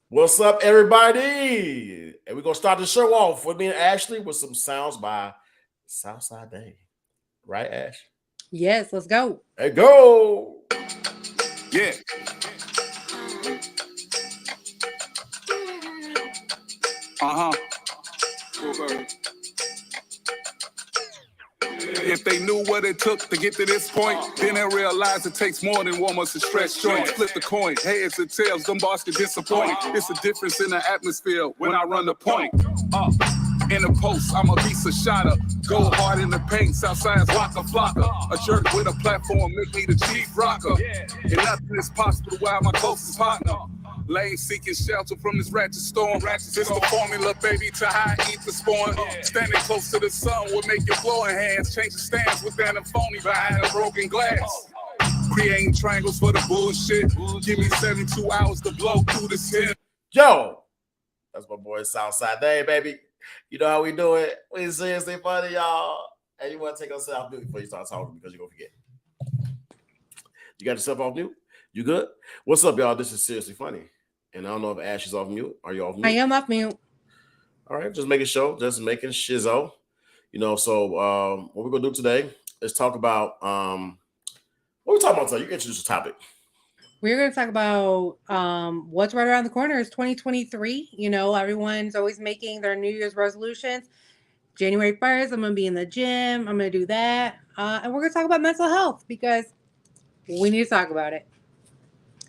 What's up, everybody? And we're gonna start the show off with me and Ashley with some sounds by Southside Day. Right, Ash? Yes, let's go. Hey, go! Yeah. Uh huh. If they knew what it took to get to this point, then they realize it takes more than warm-ups and stretch joints. Flip the coin, heads and tails, them bars can disappoint. It's a difference in the atmosphere when I run the point. In the post, I'm a Visa shotter. Go hard in the paint, Southside's Waka Flocka. A jerk with a platform, make me the chief rocker. And nothing is possible without my closest partner. Lane seeking shelter from this ratchet storm. This the formula, baby, to how I eat the spawn. Standing close to the sun will make your flowing hands change the stance with that phony behind a broken glass. Creating triangles for the bullshit. Give me 72 hours to blow through the sin. Yo, that's my boy Southside Day, baby. You know how we do it. We seriously funny, y'all. And you want to take us off mute before you start talking because you're going to forget. You got yourself off mute? You good? What's up, y'all? This is Seriously Funny. And I don't know if Ash is off mute. Are you off mute? I am off mute. All right, just making sure, just making shizzo. So what we're going to do today is talk about, what are we talking about today? You can introduce the topic. We're going to talk about what's right around the corner is 2023. You know, everyone's always making their New Year's resolutions. January 1st, I'm going to be in the gym. I'm going to do that. And we're going to talk about mental health because we need to talk about it.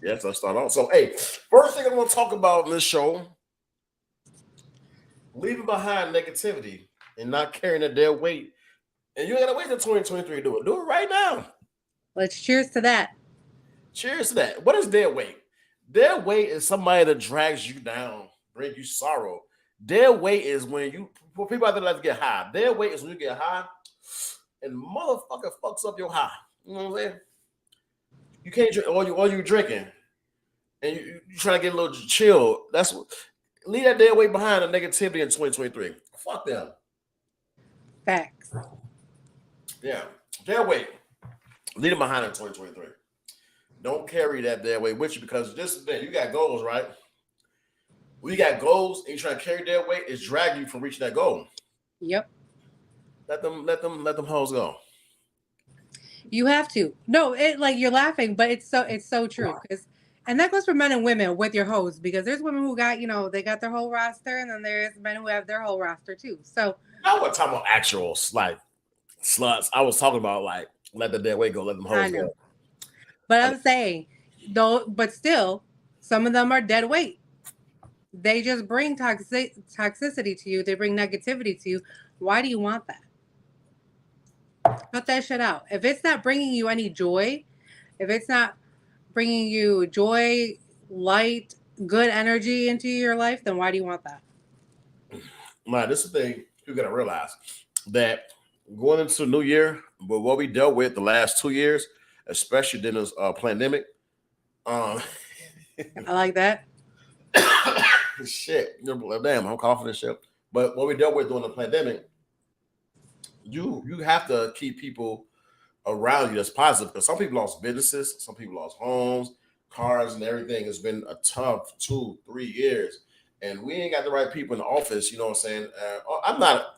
Yes, let's start off. So, hey, first thing I want to talk about in this show, leaving behind negativity and not carrying a dead weight. And you ain't got to wait till 2023 to do it. Do it right now. Let's cheers to that. Cheers to that. What is dead weight? Dead weight is somebody that drags you down, bring you sorrow. Dead weight is when you, for people out there that like to get high, dead weight is when you get high and motherfucker fucks up your high. You know what I'm saying? You can't drink, all you drinking, and you trying to get a little chill. That's what, leave that dead weight behind the negativity in 2023. Fuck them. Facts. Yeah, dead weight. Leave it behind in 2023. Don't carry that dead weight with you because this is the thing. You got goals, right? When you got goals and you trying to carry dead weight, it's dragging you from reaching that goal. Yep. Let them hoes go. You have to. No, it like you're laughing, but it's so true. And that goes for men and women with your hoes because there's women who got, they got their whole roster, and then there's men who have their whole roster too. So I wasn't talking about actual like sluts. I was talking about like let the dead weight go, let them hoes go. But I'm saying, though, but still, some of them are dead weight. They just bring toxicity to you. They bring negativity to you. Why do you want that? Cut that shit out. If it's not bringing you any joy, if it's not bringing you joy, light, good energy into your life, then why do you want that? Man, this is the thing you got to realize that going into the new year, but what we dealt with the last 2 years, especially during this pandemic. I like that. Shit, damn, I'm coughing this shit. But what we dealt with during the pandemic, you have to keep people around you that's positive because some people lost businesses, some people lost homes, cars, and everything. It's been a tough 2-3 years, and we ain't got the right people in the office. You know what I'm saying? I'm not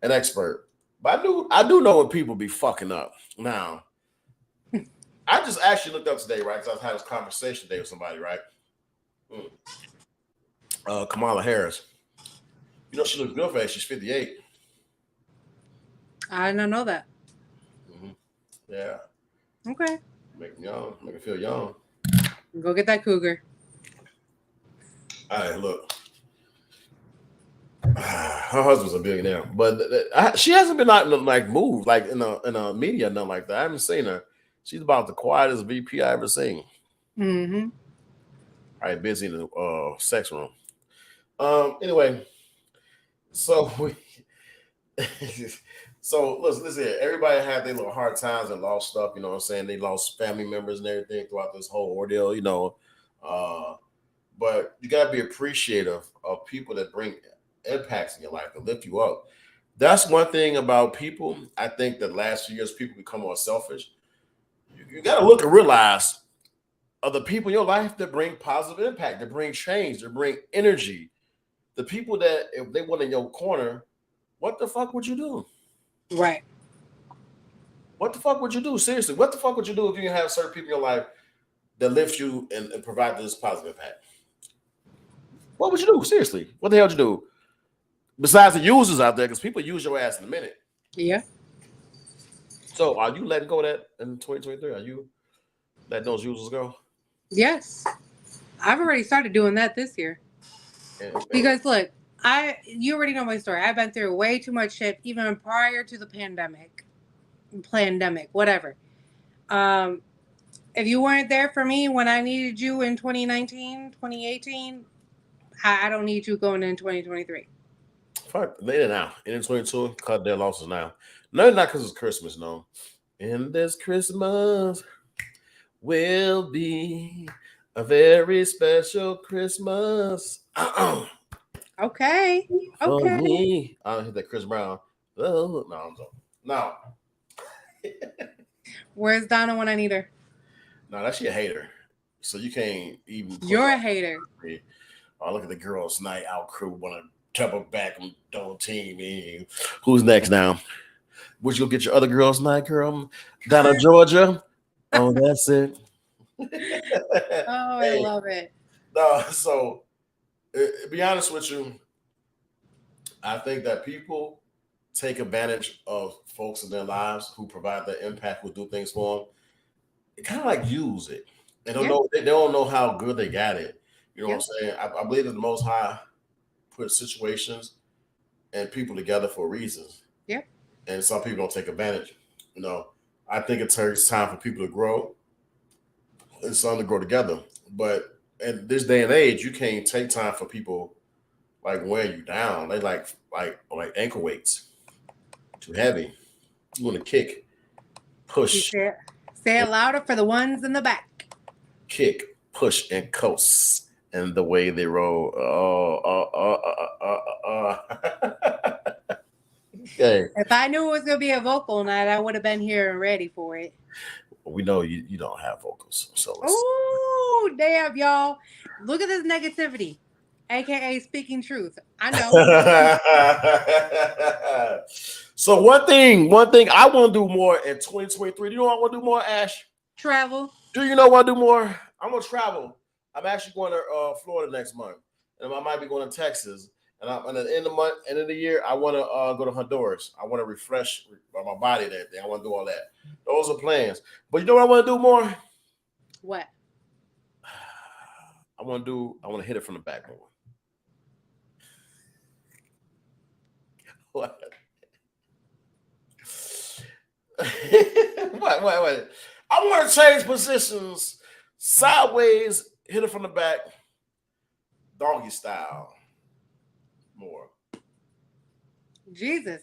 an expert, but I do know when people be fucking up. Now, I just actually looked up today, right? Because I had this conversation today with somebody, right? Kamala Harris. You know, she looks good for age. She's 58. I didn't know that. Mm-hmm. Yeah. Okay. Make them young. Make them feel young. Go get that cougar. All right, look. Her husband's a billionaire, but she hasn't been out like moved like in a media, nothing like that. I haven't seen her. She's about the quietest VP I ever seen. Mm-hmm. All right, busy in the sex room. Anyway, so we so listen here. Everybody had their little hard times and lost stuff, you know what I'm saying? They lost family members and everything throughout this whole ordeal, you know. But you gotta be appreciative of people that bring impacts in your life to lift you up. That's one thing about people. I think the last few years people become more selfish. You gotta look and realize are the people in your life that bring positive impact, that bring change, that bring energy. The people that, if they went in your corner, what the fuck would you do? Right. What the fuck would you do? Seriously, what the fuck would you do if you have certain people in your life that lift you and provide this positive impact? What would you do? Seriously, what the hell would you do? Besides the users out there, because people use your ass in a minute. Yeah. So are you letting go of that in 2023? Are you letting those users go? Yes. I've already started doing that this year. Because look, you already know my story. I've been through way too much shit even prior to the pandemic, whatever. If you weren't there for me when I needed you in 2019, 2018, I don't need you going in 2023. Fuck, they now. In 22, cut their losses now. No, not because it's Christmas, no. And this Christmas will be a very special Christmas. Okay. For Okay. me. I don't hit that Chris Brown. Oh, no, I'm joking. No. Where's Donna when I need her? No, that's your hater. So you can't even. You're a hater. Oh, look at the girls' night out crew want to double back and double team me. Who's next now? Would you go get your other girls' night, girl? Down in Georgia? Oh, that's it. Oh, I love it. No, so to be honest with you, I think that people take advantage of folks in their lives who provide that impact, who do things for them. They kind of like use it. They don't know. They don't know how good they got it. You know what I'm saying? I believe that the Most High put situations and people together for reasons. Yeah. And some people don't take advantage. You know, I think it takes time for people to grow and some to grow together. But in this day and age, you can't take time for people like wearing you down. They like ankle weights. Too heavy. You want to kick, push. Say it louder for the ones in the back. Kick, push, and coast. And the way they roll. Okay. If I knew it was gonna be a vocal night, I would have been here and ready for it. We know you don't have vocals. So oh damn, y'all. Look at this negativity. AKA speaking truth. I know. So one thing I want to do more in 2023. Do you know what I want to do more, Ash? Travel. Do you know what I do more? I'm gonna travel. I'm actually going to Florida next month, and I might be going to Texas. And at the end of the month, end of the year, I want to go to Honduras. I want to refresh my body that day. I want to do all that. Those are plans. But you know what I want to do more? What? I want to hit it from the back more. What? Wait. I want to change positions sideways, hit it from the back, doggy style. More. Jesus.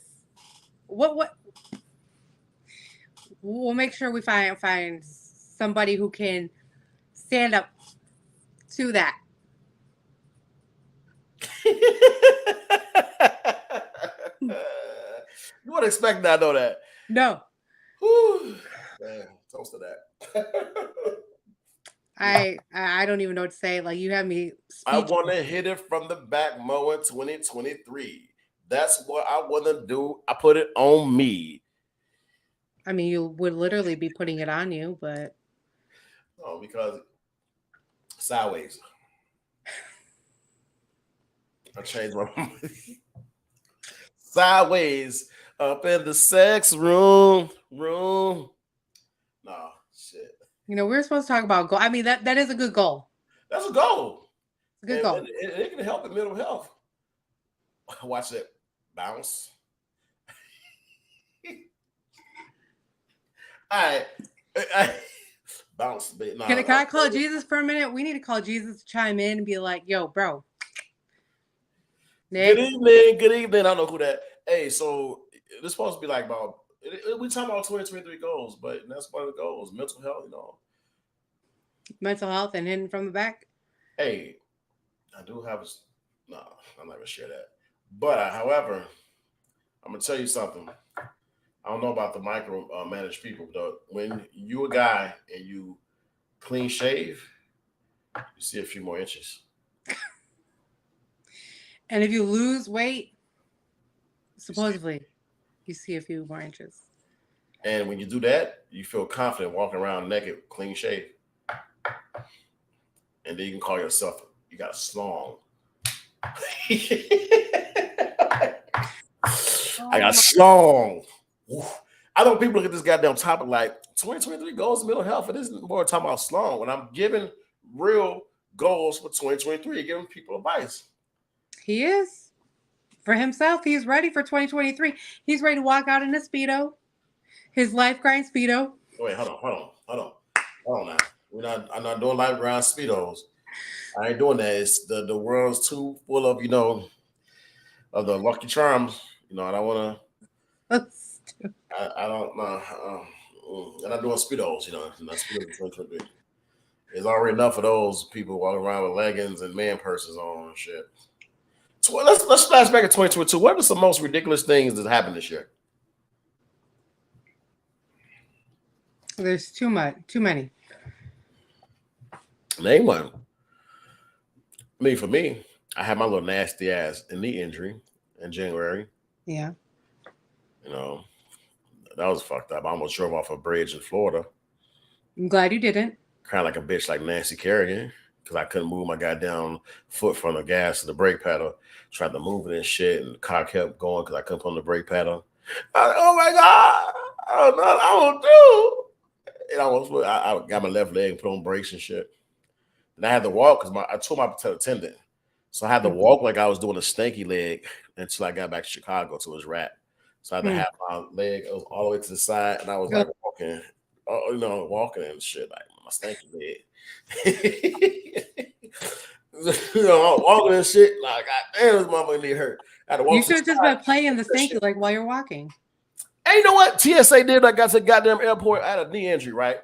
What? We'll make sure we find somebody who can stand up to that. You wouldn't expect that, know that. No. Man, toast to that. I don't even know what to say. Like, you have me I want to hit it from the back more in 2023. That's what I want to do. I put it on me. I mean, you would literally be putting it on you, but no, because sideways. I changed my sideways up in the sex room. No, shit. You know, we're supposed to talk about goal. I mean, that is a good goal. That's a goal. It's a good goal. And it can help in mental health. Watch it bounce. All right. Bounce. Nah, Can I call Jesus for a minute? We need to call Jesus to chime in and be like, yo, bro. Nick. Good evening. I don't know who that. Hey, so it's supposed to be like about, we talking about 2023 goals, but that's one of the goals. Mental health, you know. Mental health and hidden from the back. Hey, I do have no, I'm not gonna share that. But however, I'm gonna tell you something. I don't know about the micro managed people, but when you a guy and you clean shave, you see a few more inches. And if you lose weight, supposedly, you see a few more inches. And when you do that, you feel confident walking around naked, clean shave. And then you can call yourself, you got a slong. I got slong. I know people look at this goddamn topic like 2023 goals in mental health. It isn't more talking about slong. When I'm giving real goals for 2023, giving people advice. He is. For himself, he's ready for 2023. He's ready to walk out in a Speedo. His life grind Speedo. Wait, hold on now. I'm not doing life grind Speedos. I ain't doing that. It's the world's too full of, of the Lucky Charms. I don't want to. I don't know. I'm not doing Speedos, not Speedos in 2023. There's already enough of those people walking around with leggings and man purses on and shit. So let's flash back at 2022. What are some most ridiculous things that happened this year? There's too many. Name one. For me, I had my little nasty ass knee injury in January. Yeah. That was fucked up. I almost drove off a bridge in Florida. I'm glad you didn't. Kind of like a bitch like Nancy Kerrigan, because I couldn't move my goddamn foot from the gas to the brake pedal. Tried to move it and shit, and the car kept going because I couldn't put on the brake pedal. Oh my God, I don't know, I won't do. I got my left leg and put on brakes and shit. And I had to walk because I tore my patella tendon. So I had to walk like I was doing a stanky leg until I got back to Chicago to his wrap. So I had to have my leg all the way to the side, and I was like walking, walking and shit, like my stanky leg. Walking and shit, like, God damn, this motherfucker knee hurt. I had to walk. You should have just been playing the stanky leg while you're walking. Hey, you know what? TSA did. I got to the goddamn airport. I had a knee injury, right?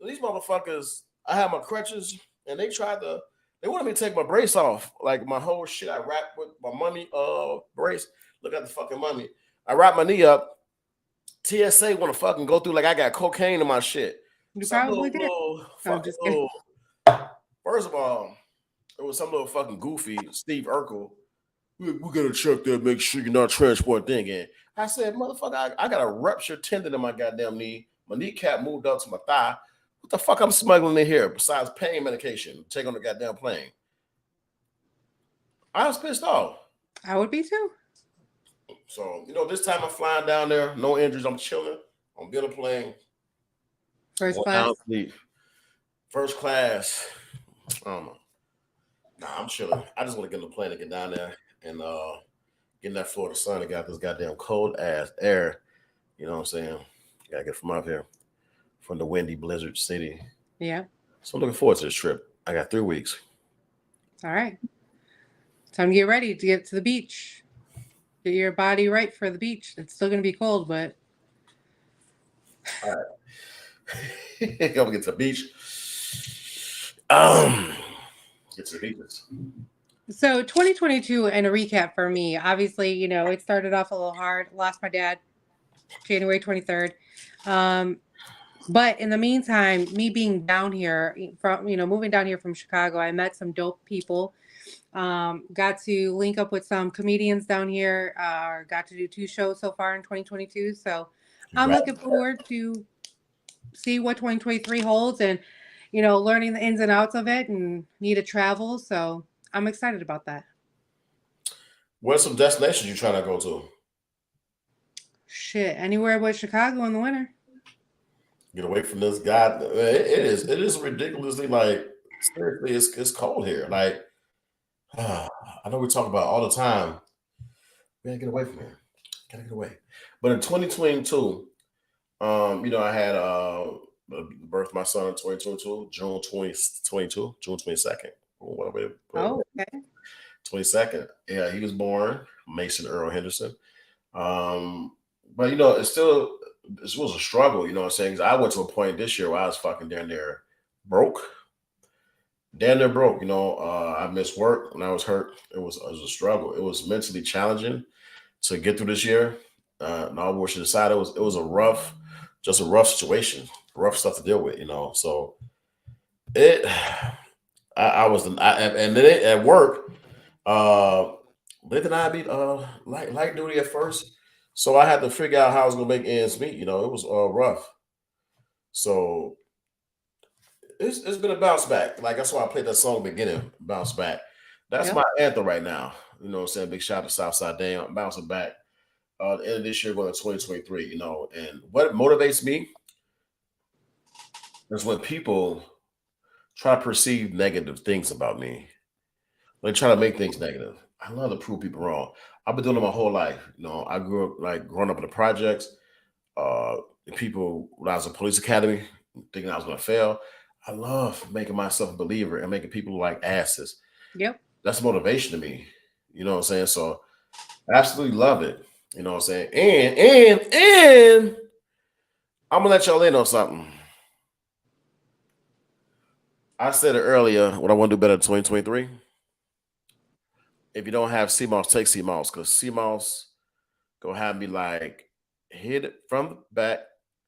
These motherfuckers, I had my crutches, and they wanted me to take my brace off. Like my whole shit, I wrapped with my money brace. Look at the fucking money. I wrapped my knee up. TSA want to fucking go through like I got cocaine in my shit. You probably did. First of all, it was some little fucking goofy Steve Urkel. We gotta check that, make sure you're not transporting thing in. I said, motherfucker, I got a ruptured tendon in my goddamn knee. My kneecap moved up to my thigh. What the fuck I'm smuggling in here besides pain medication? Take on the goddamn plane. I was pissed off. I would be too. So, this time I'm flying down there, no injuries. I'm chilling. I'm on a plane. First class. First class. I don't know. Nah, I'm chilling. I just want to get on the plane and get down there and get in that Florida sun and got this goddamn cold ass air. You know what I'm saying? Gotta get from up here, from the windy blizzard city. Yeah. So I'm looking forward to this trip. I got 3 weeks. All right. Time to get ready to get to the beach. Get your body right for the beach. It's still going to be cold, but. All right. Gonna get to the beach. Get to the beaches. So 2022 and a recap for me. Obviously, it started off a little hard. Lost my dad January 23rd. But in the meantime, me being down here moving down here from Chicago, I met some dope people. Got to link up with some comedians down here. Got to do 2 shows so far in 2022. So I'm looking forward to see what 2023 holds and, learning the ins and outs of it and need to travel. So I'm excited about that. What are some destinations you trying to go to? Shit, anywhere but Chicago in the winter. Get away from this guy. It is ridiculously, like, seriously, it's cold here. Like, I know we talk about it all the time. We gotta get away from here. Gotta get away. But in 2022, I had birth of my son in 2022, June 2022, June 22nd. Oh, okay. 22nd. Yeah, he was born, Mason Earl Henderson. But it was a struggle, you know what I'm saying? 'Cause I went to a point this year where I was fucking down there broke. Damn near broke, I missed work when I was hurt. It was a struggle. It was mentally challenging to get through this year. And all bullshit aside, it was a rough situation, rough stuff to deal with, So It. I was, and then at work, Blake and I be light duty at first, so I had to figure out how I was gonna make ends meet. You know, it was rough. So it's been a bounce back. Like that's why I played that song beginning, bounce back. That's Yep. my anthem right now. You know what I'm saying? Big shout out to Southside Damn, bouncing back. The end of this year, going to 2023. You know, and what motivates me is when people try to perceive negative things about me. They try to make things negative. I love to prove people wrong. I've been doing it my whole life. You know, I grew up like growing up in the projects. Uh, people when I was in police academy, thinking I was gonna fail. I love making myself a believer and making people like asses. Yep. That's motivation to me. You know what I'm saying? So I absolutely love it. You know what I'm saying? And I'm gonna let y'all in on something. I said it earlier. What I want to do better in 2023. If you don't have CMOS, take CMOS because CMOS gonna have me like hit it from the back,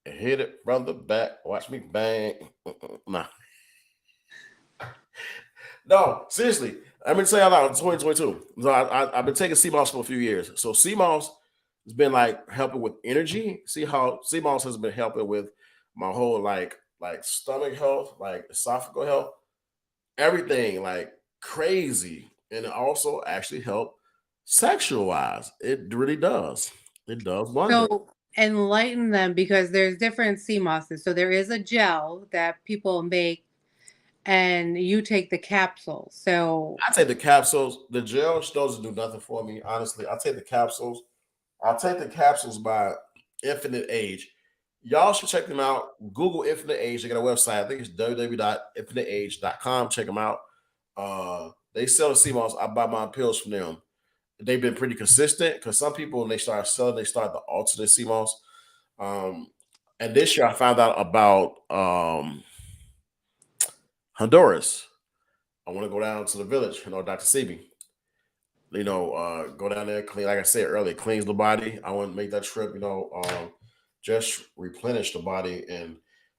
hit it from the back. Watch me bang. Nah, no, seriously. I'm gonna say out loud. 2022. So I've been taking CMOS for a few years. So CMOS has been like helping with energy. See how CMOS has been helping with my whole like stomach health, like esophageal health, everything like crazy, and it also actually help sexual wise. It really does. It does wonders. So enlighten them because there's different sea mosses. So there is a gel that people make, and you take the capsule. So I take the capsules. The gel doesn't do nothing for me. Honestly, I take the capsules. I'll take the capsules by Infinite Age. Y'all should check them out. Google Infinite Age. They got a website. I think it's www.infiniteage.com. Check them out. They sell the CMOS. I buy my pills from them. They've been pretty consistent because some people when they start selling, they start to alter the CMOS. And this year I found out about Honduras. I want to go down to the village, Dr. Sebi. Go down there, clean, like I said earlier, cleans the body. I want to make that trip, just replenish the body and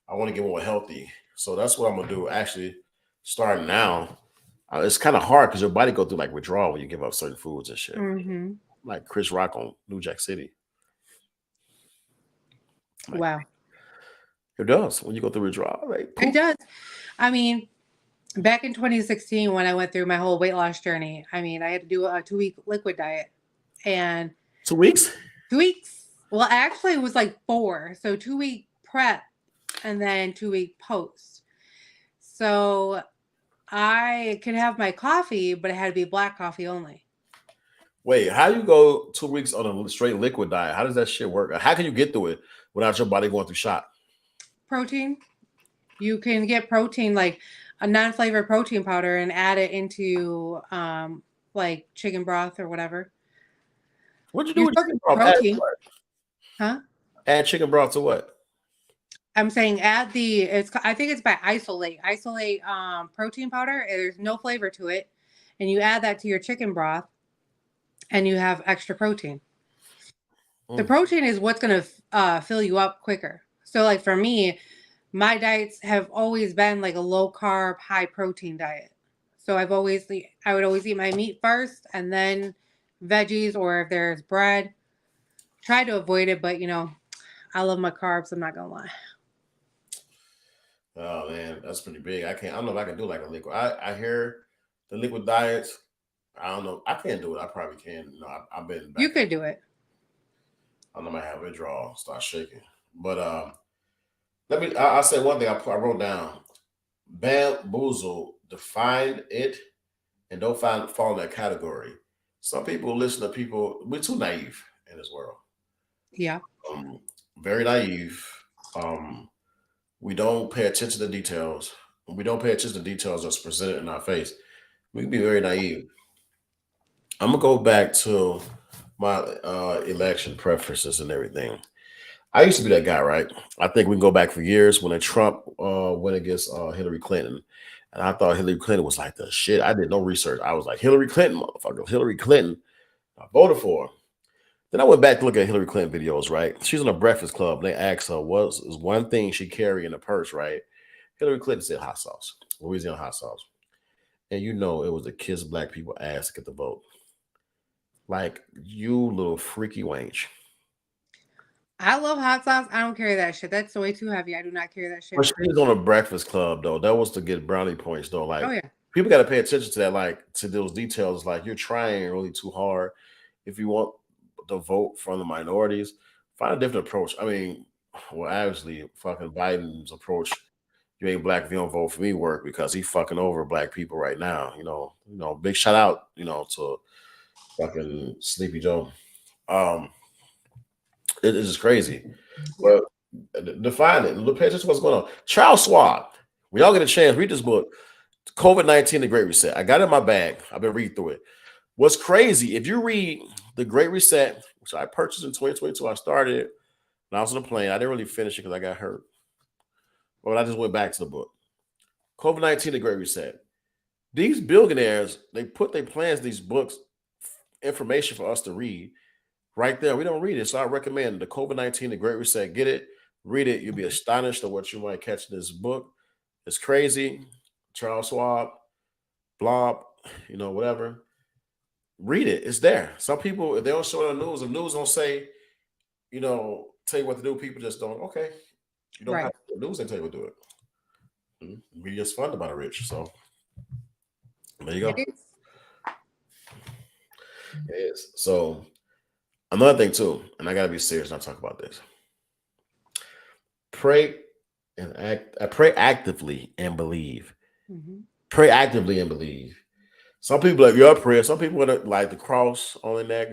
I want to get more healthy. So that's what I'm gonna do. Actually, starting now. It's kind of hard because your body go through like withdrawal when you give up certain foods and shit. mhm. Like Chris Rock on New Jack City. Like, Wow. it does when you go through withdrawal. Like, It does. I mean, back in 2016 when I went through my whole weight loss journey, I mean, I had to do a 2-week liquid diet and 2 weeks. 2 weeks. Well, actually it was like 4. So 2-week prep and then 2-week post. So I could have my coffee, but it had to be black coffee only. Wait, how you go 2 weeks on a straight liquid diet? How does that shit work? How can you get through it without your body going through shock? Protein. You can get protein like a non-flavored protein powder and add it into like chicken broth or whatever. What'd you do You with still chicken get broth? Add protein, what? huh? Add chicken broth to what? I'm saying add I think it's by Isolate. Isolate protein powder. There's no flavor to it. And you add that to your chicken broth and you have extra protein. The protein is what's going to fill you up quicker. So like for me, my diets have always been like a low carb, high protein diet. So I would always eat my meat first and then veggies, or if there's bread, try to avoid it. But I love my carbs. I'm not going to lie. Oh man, that's pretty big. I don't know if I can do like a liquid. I hear the liquid diets. I don't know. I can't do it. I probably can. I've been back. You could do it. I know I might have withdrawal, start shaking. But I'll say one thing I wrote down. Bamboozle, define it and don't fall in that category. Some people listen to people, we're too naive in this world. Yeah. Very naive. We don't pay attention to details. When we don't pay attention to details that's presented in our face, we can be very naive. I'm gonna go back to my election preferences and everything. I used to be that guy, right? I think we can go back for years when Trump went against Hillary Clinton. And I thought Hillary Clinton was like the shit. I did no research. I was like, Hillary Clinton, motherfucker. Hillary Clinton. I voted for her. Then I went back to look at Hillary Clinton videos, right? She's on a Breakfast Club. And they asked her, what is one thing she carry in the purse, right? Hillary Clinton said hot sauce. Louisiana hot sauce. And you know it was the kiss black people ass to get the vote. Like you little freaky wench. I love hot sauce. I don't carry that shit. That's way too heavy. I do not carry that shit. But she was on a Breakfast Club though. That was to get brownie points though. Like Oh yeah. people got to pay attention to that, like to those details. Like you're trying really too hard. If you want the vote from the minorities, find a different approach. I mean, well, obviously, fucking Biden's approach, you ain't black if you don't vote for me, work because he fucking over black people right now. Big shout out, to fucking Sleepy Joe. It's just crazy. But define it. Look, pay attention to what's going on. Charles Schwab. We all get a chance. Read this book, COVID-19: The Great Reset. I got it in my bag. I've been reading through it. What's crazy, if you read The Great Reset, which I purchased in 2022, I started it when I was on the plane. I didn't really finish it because I got hurt. But I just went back to the book. COVID-19: The Great Reset. These billionaires, they put their plans in these books, information for us to read right there. We don't read it. So I recommend the COVID-19: The Great Reset. Get it, read it. You'll be astonished at what you might catch in this book. It's crazy. Charles Schwab, Blob, whatever. Read it. It's there. Some people, if they don't show it on the news don't say, tell you what to do, people just don't. Okay. You don't Right. have to, the news ain't tell you what to do it. Media's funded by the rich. So there you go. It is. It is. So another thing too, and I gotta be serious when I talk about this. Pray actively and believe. Mhm. Pray actively and believe. Some people like your prayer. Some people like the cross on their neck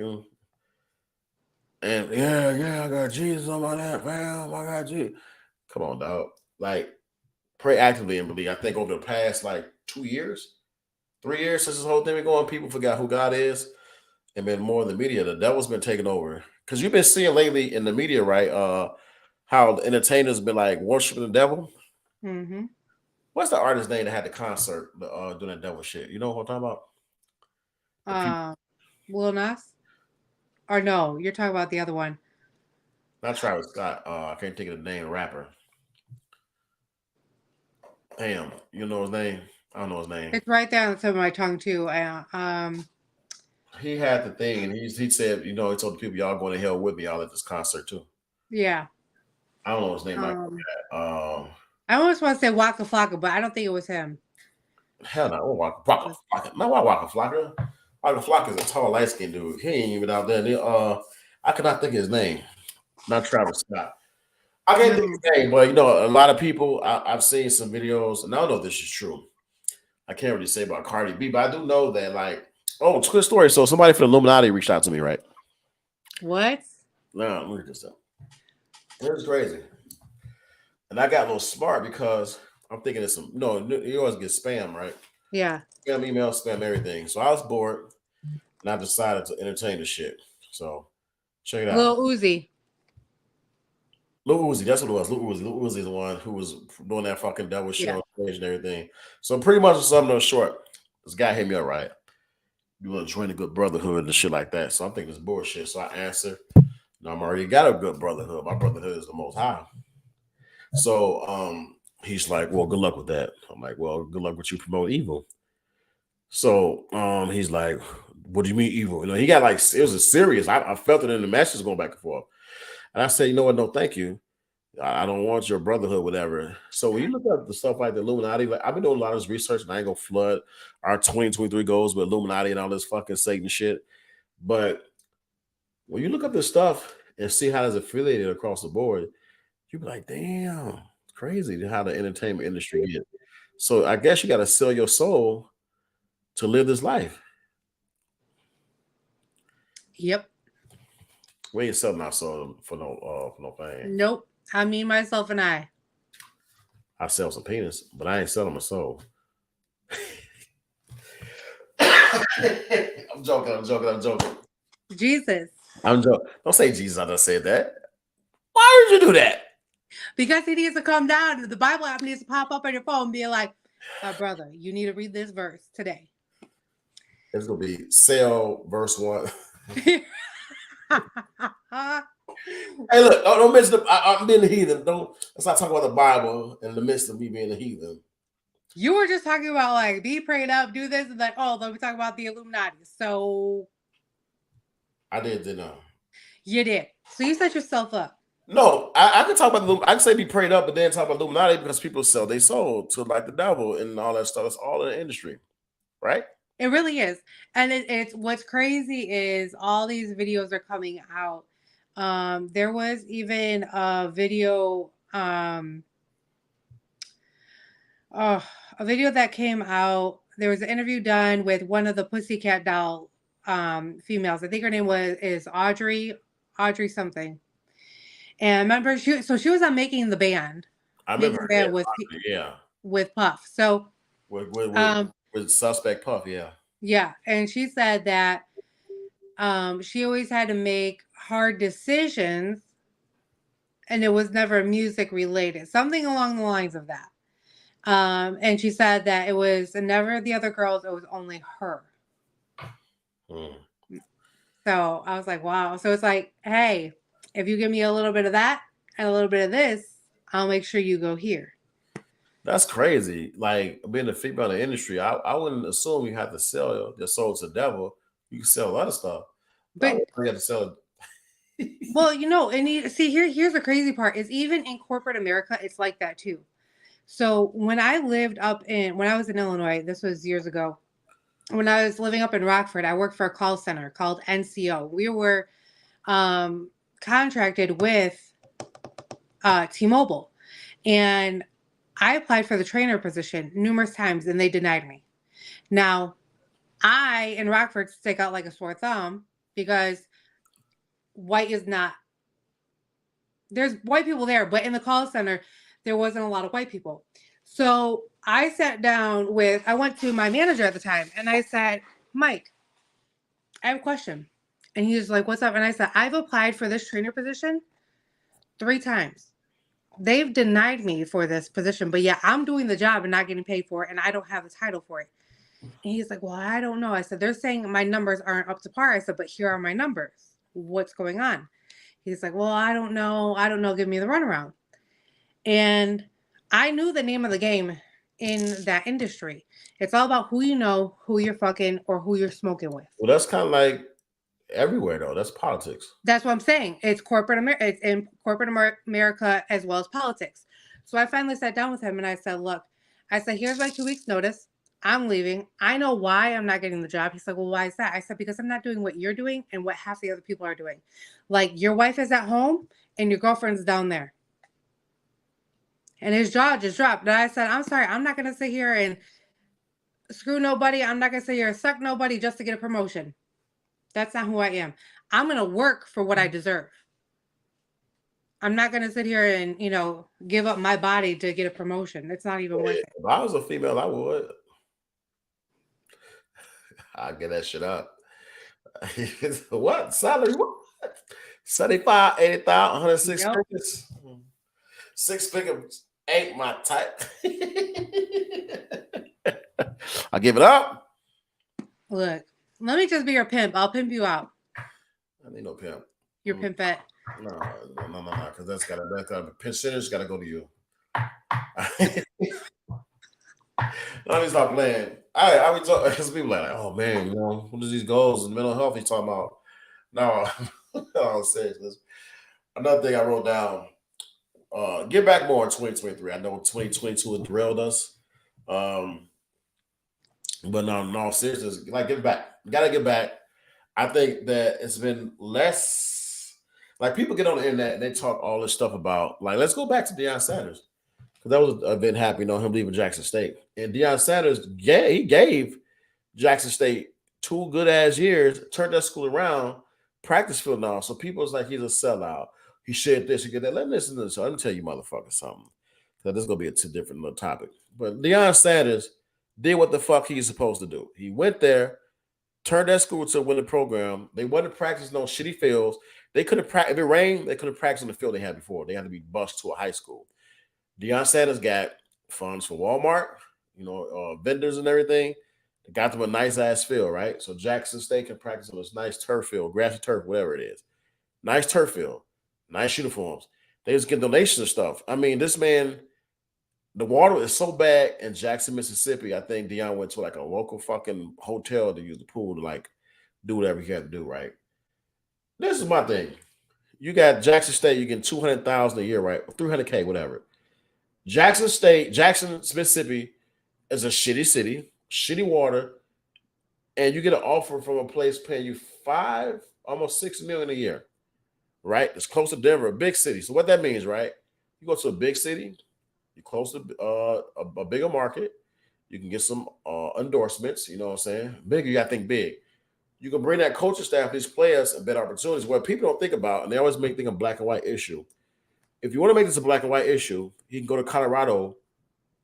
and I got Jesus on my neck, fam. I got Jesus. Come on, dog. Like pray actively and believe. I think over the past 2 years, 3 years since this whole thing been going, people forgot who God is and been more in the media. The devil's been taking over. Because you've been seeing lately in the media, right? How the entertainers been worshiping the devil. Mm-hmm. What's the artist name that had the concert doing that devil shit? You know what I'm talking about? Lil Nas? Or no, you're talking about the other one. Not Travis Scott. I can't think of the name. Rapper. Damn, you know his name? I don't know his name. It's right there on the tip of my tongue too. He had the thing, and he said, he told the people, y'all going to hell with me. Y'all at this concert too. Yeah. I don't know his name. I almost want to say Waka Flocka, but I don't think it was him. Hell no, Waka Flocka. No, why Waka Flocka? Waka Flocka is a tall, light skinned dude. He ain't even out there. I cannot think of his name. Not Travis Scott. I can't think of his name, but a lot of people. I've seen some videos, and I don't know if this is true. I can't really say about Cardi B, but I do know that it's a good story. So somebody from the Illuminati reached out to me, right? What? No, look at this stuff. It was crazy. And I got a little smart because I'm thinking it's you always get spam, right? Yeah. Spam email, spam everything. So I was bored and I decided to entertain the shit. So check it out. Lil Uzi. Lil Uzi, that's what it was. Lil Uzi is the one who was doing that fucking devil shit on stage and everything. So pretty much something short. This guy hit me up, right? You want to join a good brotherhood and shit like that. So I'm thinking it's bullshit. So I answer. I'm already got a good brotherhood. My brotherhood is the most high. So he's like, well, good luck with that. I'm like, well, good luck with you promote evil. So he's like, what do you mean evil? He got it was a serious. I felt it in the messages going back and forth. And I said, you know what? No, thank you. I don't want your brotherhood, whatever. So when you look at the stuff like the Illuminati, I've been doing a lot of this research, and I ain't gonna flood our 2023 goals with Illuminati and all this fucking Satan shit. But when you look up this stuff and see how it's affiliated across the board, you be like, damn, it's crazy how the entertainment industry gets. So I guess you got to sell your soul to live this life. Yep. We ain't selling our soul for no fame. Nope. I mean, myself and I. I sell some penis, but I ain't selling my soul. I'm joking. Jesus. I'm joking. Don't say Jesus. I just said that. Why would you do that? Because he needs to come down. The Bible app needs to pop up on your phone and be like, brother, you need to read this verse today. It's going to be sell verse 1. Hey, look, don't mention I'm being a heathen. Let's not talk about the Bible in the midst of me being a heathen. You were just talking about like be prayed up, do this, and like, oh, let me talk about the Illuminati. So I didn't know. you did. So you set yourself up. No, I can talk about the. I can say be prayed up, but then talk about Illuminati because people sell their soul to like the devil and all that stuff. It's all in the industry, right? It really is. And it's what's crazy is all these videos are coming out. There was even a video, a video that came out. There was an interview done with one of the Pussycat Doll females. I think her name is Audrey something. And remember, she was on Making the Band. I Making remember. the Band Yeah, with Puff. So with Suspect Puff. Yeah. yeah, and she said that she always had to make hard decisions, and it was never music related, something along the lines of that. And she said that it was never the other girls; it was only her. Hmm. So I was like, wow. So it's like, hey, if you give me a little bit of that and a little bit of this, I'll make sure you go here. That's crazy. Like being a female in the industry, I wouldn't assume you have to sell your soul to the devil. You can sell a lot of stuff, but you have to sell. Well, here's the crazy part is even in corporate America, it's like that too. So when I was in Illinois, this was years ago. When I was living up in Rockford, I worked for a call center called NCO. We were contracted with T-Mobile, and I applied for the trainer position numerous times, and they denied me. Now, I in Rockford stick out like a sore thumb because white is not. There's white people there, but in the call center, there wasn't a lot of white people. So I went to my manager at the time and I said, Mike, I have a question. And he was like, what's up? And I said, I've applied for this trainer position 3 times. They've denied me for this position, but yeah, I'm doing the job and not getting paid for it. And I don't have the title for it. And he's like, well, I don't know. I said, they're saying my numbers aren't up to par. I said, but here are my numbers. What's going on? He's like, well, I don't know. Give me the runaround. And I knew the name of the game in that industry. It's all about who you know, who you're fucking, or who you're smoking with. Well, that's kind of like everywhere, though. That's politics. That's what I'm saying. It's corporate America. It's in corporate America as well as politics. So I finally sat down with him and I said, look, here's my 2 weeks notice. I'm leaving. I know why I'm not getting the job. He's like, well, why is that? I said, because I'm not doing what you're doing and what half the other people are doing. Like your wife is at home and your girlfriend's down there. And his jaw just dropped. And I said, I'm sorry, I'm not going to sit here and screw nobody. I'm not going to sit here and suck nobody just to get a promotion. That's not who I am. I'm going to work for what I deserve. I'm not going to sit here and, give up my body to get a promotion. It's not even worth it. If I was a female, I would. I'd get that shit up. What? Salary? What? 75, 80,000, 106 Yep. figures. 6 figures ain't my type. I give it up. Look, let me just be your pimp. I'll pimp you out. I need no pimp. Your pimpette. No, because that's gotta percentage gotta go to you. Let me stop playing. I would talk because people like, oh man, what is these goals and mental health he's talking about? No, I'm serious. Another thing I wrote down, get back more in 2023. I know 2022 has derailed us. But no, in all seriousness, like get back. You gotta get back. I think that it's been less like people get on the internet and they talk all this stuff about like let's go back to Deion Sanders. Because that was a bit happy, him leaving Jackson State. And Deion Sanders gave Jackson State 2 good ass years, turned that school around, practice field now. So people was like, he's a sellout. He shared this, he get that. Let me listen to this. Let me tell you, motherfucker, something. So this is gonna be a different little topic. But Deion Sanders did what the fuck he's supposed to do. He went there, turned that school to a winning program. They wasn't practicing on shitty fields. They could have practiced if it rained, they could have practiced on the field they had before. They had to be bused to a high school. Deion Sanders got funds for Walmart, vendors and everything. They got them a nice ass field, right? So Jackson State can practice on this nice turf field, grassy turf, whatever it is. Nice turf field, nice uniforms. They just get donations and stuff. I mean, this man The water is so bad in Jackson, Mississippi. I think Dion went to like a local fucking hotel to use the pool to like do whatever he had to do. Right. This is my thing. You got Jackson State. You get 200,000 a year, right? 300K, whatever. Jackson State, Jackson, Mississippi is a shitty city, shitty water, and you get an offer from a place paying you almost 6 million a year, right? It's close to Denver, a big city. So what that means, right? You go to a big city, you're close to a bigger market, you can get some endorsements. You know what I'm saying? Big, you got to think big. You can bring that coaching staff, these players, and better opportunities. What people don't think about, and they always make things a black and white issue. If you want to make this a black and white issue, you can go to Colorado,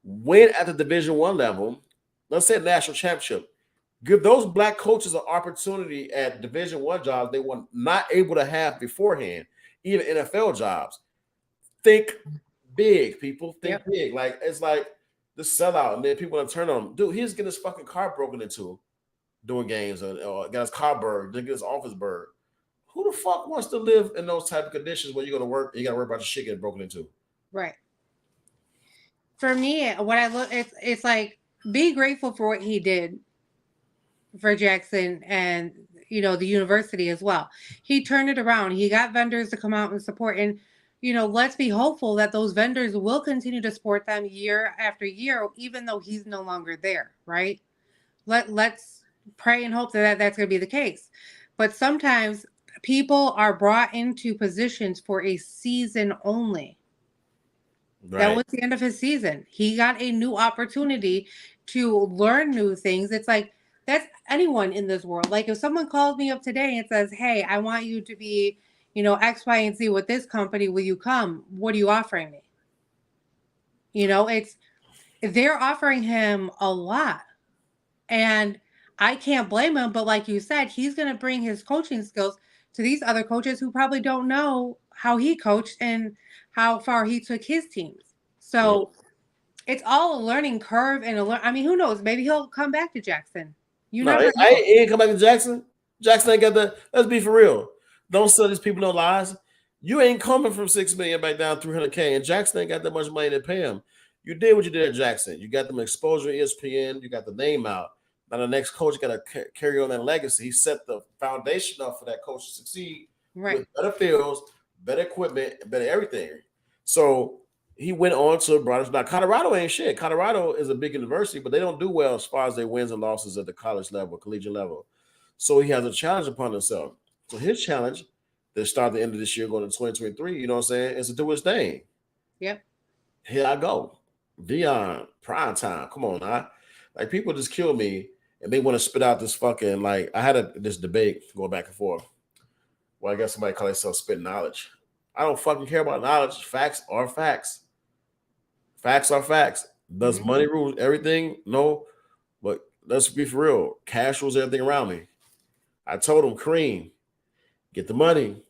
win at the Division I level, let's say national championship. Give those black coaches an opportunity at Division I jobs they were not able to have beforehand, even NFL jobs. Think big, people. Think big. Like it's like the sellout, and then people gonna turn on him. Dude, he's getting his fucking car broken into doing games, or got his car burned, then get his office burned. Who the fuck wants to live in those type of conditions where you go to work and you got to worry about your shit getting broken into? Right. For me, what I look, it's like be grateful for what he did for Jackson and the university as well. He turned it around. He got vendors to come out and support, and let's be hopeful that those vendors will continue to support them year after year, even though he's no longer there. Right. Let's pray and hope that that's going to be the case. But sometimes people are brought into positions for a season only. Right. That was the end of his season. He got a new opportunity to learn new things. It's like, that's anyone in this world. Like if someone calls me up today and says, hey, I want you to be, X, Y, and Z with this company, will you come? What are you offering me? They're offering him a lot. And I can't blame him, but like you said, he's going to bring his coaching skills to these other coaches who probably don't know how he coached and how far he took his teams. So it's all a learning curve and who knows? Maybe he'll come back to Jackson. He ain't come back to Jackson. Jackson ain't got that. Let's be for real. Don't sell these people no lies. You ain't coming from 6 million back down 300K, and Jackson ain't got that much money to pay him. You did what you did at Jackson. You got them exposure, ESPN. You got the name out. Now the next coach got to carry on that legacy. He set the foundation up for that coach to succeed with better fields, better equipment, better everything. So he went on to brothers. Now Colorado ain't shit. Colorado is a big university, but they don't do well as far as their wins and losses at the college level, collegiate level. So he has a challenge upon himself. So his challenge that start the end of this year, going to 2023, you know what I'm saying, is to do his thing. Yep. Here I go. Dion, prime time. Come on, now. Like people just kill me. And they want to spit out this fucking, like, I had this debate going back and forth. Well, I guess somebody call themselves spitting knowledge. I don't fucking care about knowledge. Facts are facts. Facts are facts. Does money rule everything? No. But let's be for real. Cash rules everything around me. I told him, Kareem, get the money.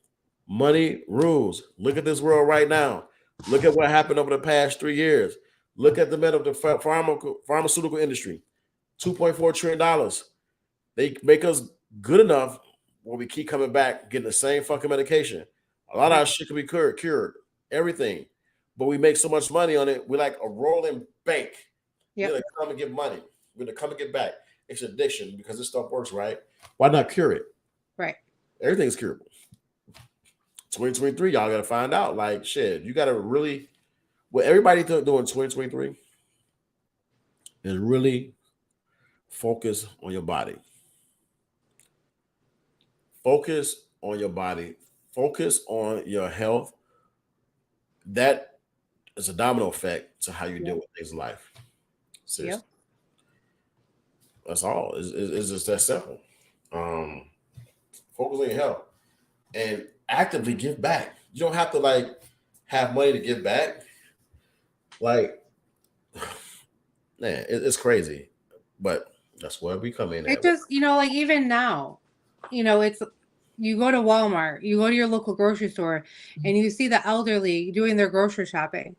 Money rules. Look at this world right now. Look at what happened over the past 3 years. Look at the pharmaceutical industry. $2.4 trillion. They make us good enough where we keep coming back, getting the same fucking medication. A lot of our shit can be cured, everything. But we make so much money on it, we're like a rolling bank. We're gonna come and get money. We're gonna come and get back. It's addiction because this stuff works, right? Why not cure it? Right. Everything's curable. 2023, y'all gotta find out. Like shit, you gotta really what everybody doing 2023 is really focus on your body. Focus on your body. Focus on your health. That is a domino effect to how you deal with things in life. Seriously. That's all. It's just that simple. Focus on your health and actively give back. You don't have to like have money to give back. Like, man, it's crazy, but that's where we come in. It just, like even now, it's you go to Walmart, you go to your local grocery store, and you see the elderly doing their grocery shopping.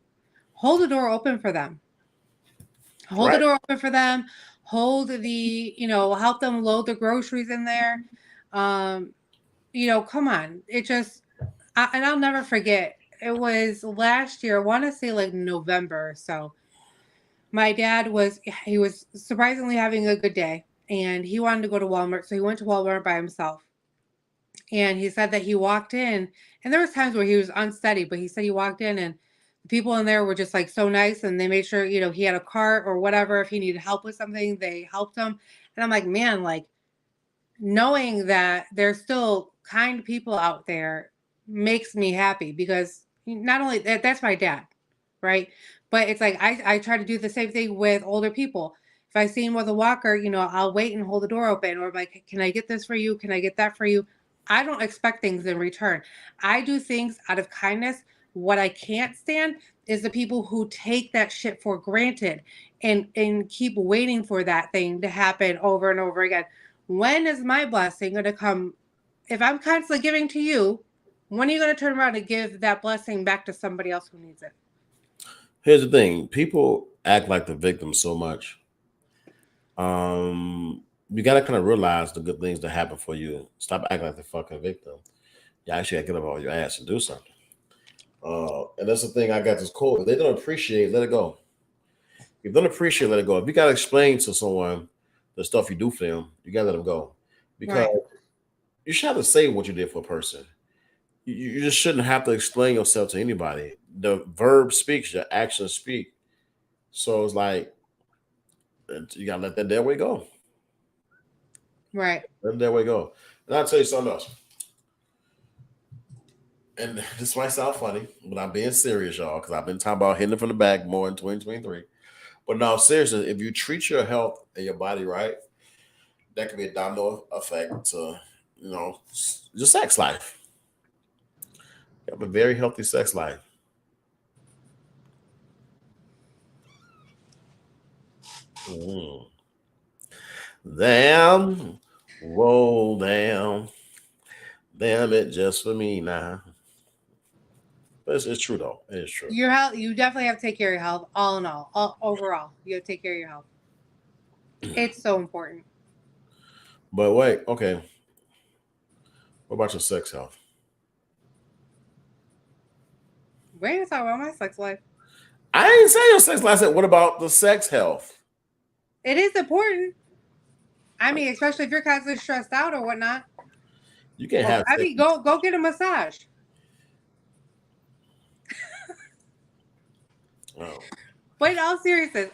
Hold the door open for them. Hold the door open for them. Hold the, help them load the groceries in there. Come on. It just, and I'll never forget. It was last year, I want to say like November or so. My dad was surprisingly having a good day, and he wanted to go to Walmart, so he went to Walmart by himself. And he said that he walked in, and there was times where he was unsteady, but he said he walked in and the people in there were just like so nice, and they made sure, he had a cart or whatever. If he needed help with something, they helped him. And I'm like, man, like knowing that there's still kind people out there makes me happy, because not only that's my dad, right? But it's like I try to do the same thing with older people. If I see him with a walker, I'll wait and hold the door open, or I'm like, can I get this for you? Can I get that for you? I don't expect things in return. I do things out of kindness. What I can't stand is the people who take that shit for granted and keep waiting for that thing to happen over and over again. When is my blessing going to come? If I'm constantly giving to you, when are you going to turn around and give that blessing back to somebody else who needs it? Here's the thing: people act like the victim so much. You gotta kind of realize the good things that happen for you. Stop acting like the fucking victim. You actually gotta get up on your ass and do something. And that's the thing. I got this quote: if they don't appreciate, let it go. If you don't appreciate, let it go. If you gotta explain to someone the stuff you do for them, you gotta let them go, because Right. you should have to say what you did for a person. You just shouldn't have to explain yourself to anybody. The verb speaks, your actions speak. So it's like you gotta let that dead way go. Right. Let that way go. And I'll tell you something else. And this might sound funny, but I'm being serious, y'all, because I've been talking about hitting it from the back more in 2023. But no, seriously, if you treat your health and your body right, that could be a domino effect to, your sex life. You have a very healthy sex life. Mm. Damn, roll down. Damn it, just for me now. But it's true though. It is true. Your health, you definitely have to take care of your health, all in all, overall. You have to take care of your health. It's so important. But wait, okay. What about your sex health? We ain't talking about my sex life. I didn't say your sex life. I said, what about the sex health? It is important. I mean, especially if you're constantly stressed out or whatnot. You can't have I sex. mean, go get a massage. Oh. But in all seriousness,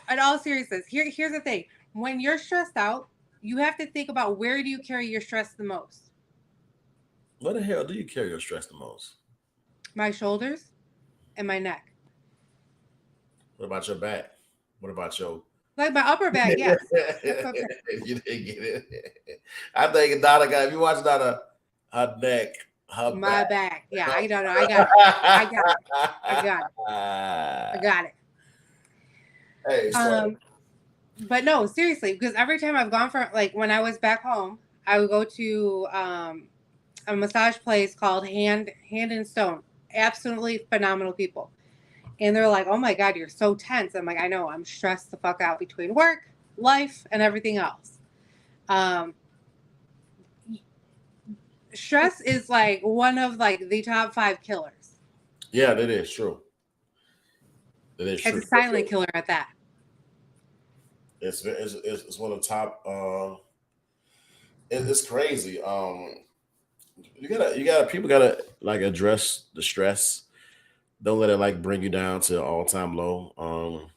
here's the thing. When you're stressed out, you have to think about, where do you carry your stress the most? Where the hell do you carry your stress the most? My shoulders and my neck. What about your back? What about your Like my upper back, yes. That's okay. You didn't get it. I think Donna got, if you watch Donna, her neck, her My back. back. Yeah, I don't know. I got it. I got it. Hey, so But no, seriously, because every time I've gone for, like, when I was back home, I would go to a massage place called Hand and Stone. Absolutely phenomenal people. And they're like, oh my God, you're so tense. I'm like, I know, I'm stressed the fuck out between work, life, and everything else. Stress is like one of like the top 5 killers. yeah, that is true. That is true. It's a silent killer at that. It's one of the top. It's crazy. People gotta like address the stress. Don't let it like bring you down to all time low.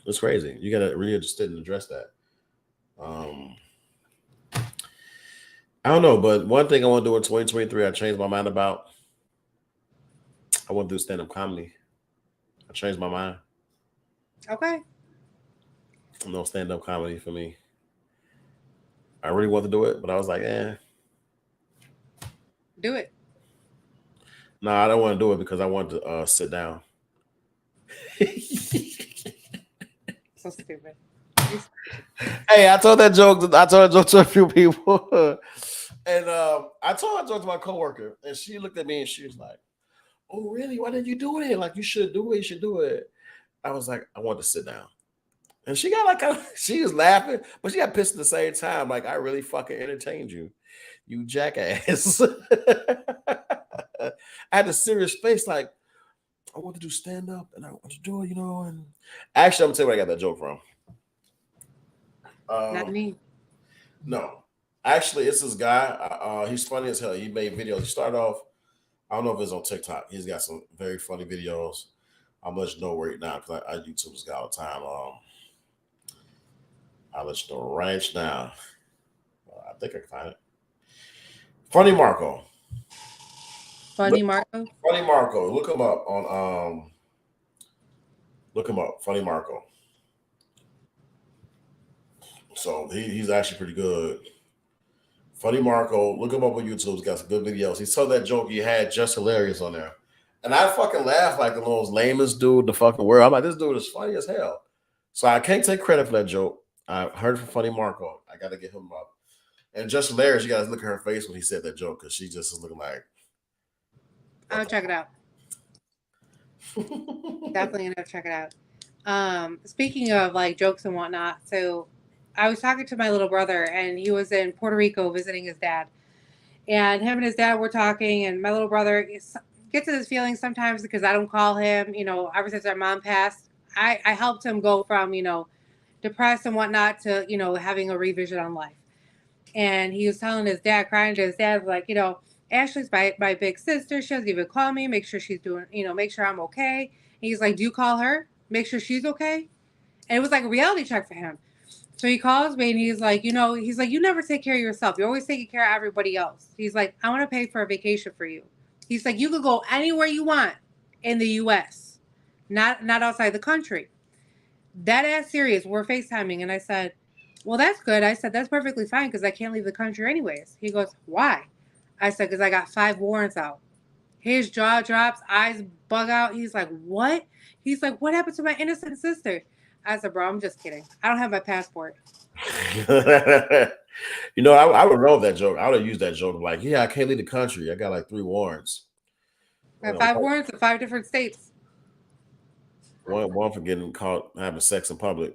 It's crazy. You gotta really just sit and address that. I don't know, but one thing I want to do in 2023, I changed my mind about. I want to do stand-up comedy. I changed my mind. Okay. No stand-up comedy for me. I really want to do it, but I was like, Do it. No, I don't want to do it because I want to sit down. So stupid. Hey, I told that joke to a few people. And I told that joke to my coworker, and she looked at me and she was like, "Oh, really? Why didn't you do it? Like, you should do it. You should do it." I was like, "I want to sit down." And she got like, she was laughing, but she got pissed at the same time. Like, I really fucking entertained you, you jackass. I had a serious face, like, I want to do stand up and I want to do it, And actually, I'm gonna tell you where I got that joke from. Not me. No, actually, it's this guy. He's funny as hell. He made videos. He started off. I don't know if it's on TikTok. He's got some very funny videos. I'll let you know right now because I YouTube this guy all the time. I'll let you know right now. I think I can find it. Funny Marco. Funny Marco. Funny Marco. Look him up on Look him up. Funny Marco. So he's actually pretty good. Funny Marco. Look him up on YouTube. He's got some good videos. He saw that joke he had just hilarious on there. And I fucking laughed like the most lamest dude in the fucking world. I'm like, this dude is funny as hell. So I can't take credit for that joke. I heard it from Funny Marco. I got to get him up. And just hilarious. You guys look at her face when he said that joke because she just is looking like. I'll check it out. Definitely gonna check it out. Speaking of like jokes and whatnot, so I was talking to my little brother and he was in Puerto Rico visiting his dad. And him and his dad were talking, and my little brother gets to this feeling sometimes because I don't call him, ever since our mom passed. I helped him go from, depressed and whatnot to, having a revision on life. And he was telling his dad, crying to his dad, like, Ashley's my big sister. She doesn't even call me, make sure she's doing, make sure I'm okay. And he's like, do you call her? Make sure she's okay? And it was like a reality check for him. So he calls me and he's like, you never take care of yourself. You're always taking care of everybody else. He's like, I want to pay for a vacation for you. He's like, you could go anywhere you want in the U.S., not outside the country. That ass serious. We're FaceTiming. And I said, well, that's good. I said, that's perfectly fine because I can't leave the country anyways. He goes, why? I said, because I got 5 warrants out. His jaw drops, eyes bug out. He's like, what? He's like, what happened to my innocent sister? I said, bro, I'm just kidding. I don't have my passport. I would love that joke. I would have used that joke. Like, yeah, I can't leave the country. I got like 3 warrants. I have 5 warrants in 5 different states. One for getting caught having sex in public.